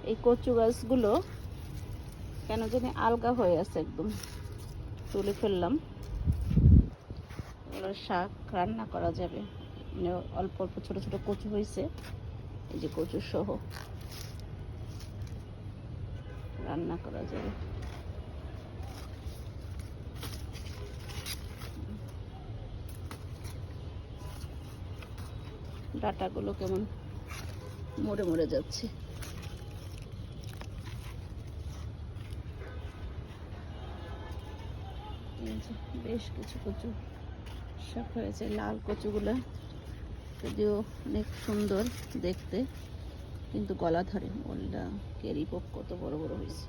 এই কচু গাছগুলো কেন জানি আলগা হয়ে আছে, একদম তুলে ফেললাম। এগুলোর শাক রান্না করা যাবে, মানে অল্প অল্প ছোট ছোট কচু হয়েছে, এই যে কচু সহ রান্না করা যাবে। ডাটাগুলো কেমন মরে মরে যাচ্ছে। বেশ কিছু কচু শাক হয়েছে, লাল কচুগুলা যদিও অনেক সুন্দর দেখতে, কিন্তু গলা ধরে। ওলটা কেরি পোক কত বড় বড় হয়েছে।